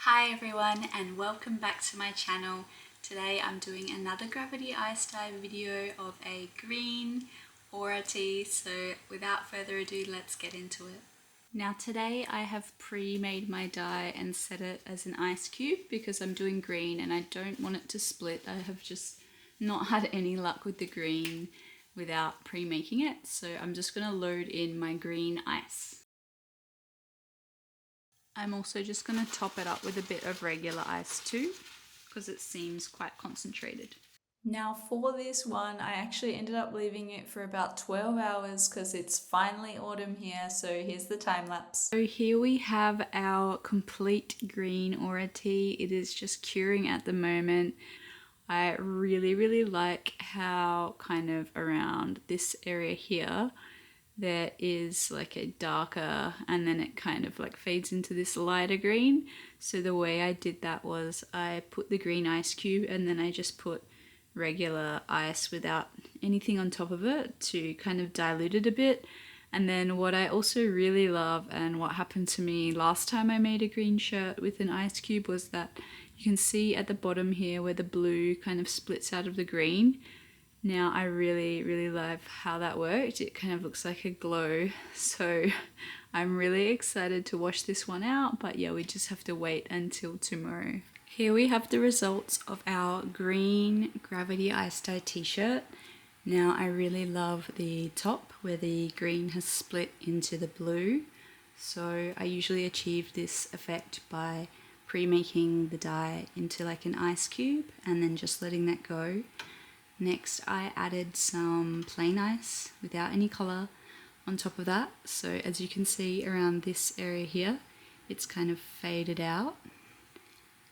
Hi everyone and welcome back to my channel. Today I'm doing another gravity ice dye video of a green aura tea, so without further ado let's get into it. Now today I have pre-made my dye and set it as an ice cube because I'm doing green and I don't want it to split. I have just not had any luck with the green without pre-making it, so I'm just going to load in my green ice. I'm also just going to top it up with a bit of regular ice too, because it seems quite concentrated. Now for this one, I actually ended up leaving it for about 12 hours because it's finally autumn here, so here's the time lapse. So here we have our complete green aura tea. It is just curing at the moment. I really like how kind of around this area here there is like a darker and then it kind of like fades into this lighter green. So the way I did that was I put the green ice cube and then I just put regular ice without anything on top of it to kind of dilute it a bit. And then what I also really love, and what happened to me last time I made a green shirt with an ice cube, was that you can see at the bottom here where the blue kind of splits out of the green. Now I really love how that worked. It kind of looks like a glow, so I'm really excited to wash this one out, but yeah, we just have to wait until tomorrow. Here we have the results of our green gravity ice dye t-shirt. Now I really love the top where the green has split into the blue, so I usually achieve this effect by pre-making the dye into like an ice cube and then just letting that go. Next I added some plain ice without any colour on top of that, so as you can see around this area here it's kind of faded out.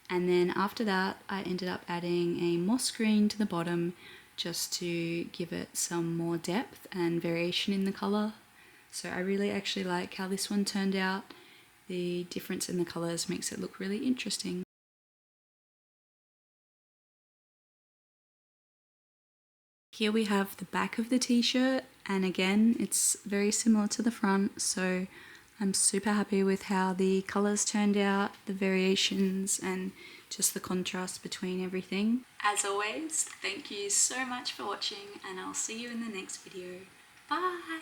And then after that I ended up adding a moss green to the bottom just to give it some more depth and variation in the colour. So I really actually like how this one turned out. The difference in the colours makes it look really interesting. Here we have the back of the t-shirt, and again it's very similar to the front, so I'm super happy with how the colours turned out, the variations and just the contrast between everything. As always, thank you so much for watching and I'll see you in the next video. Bye!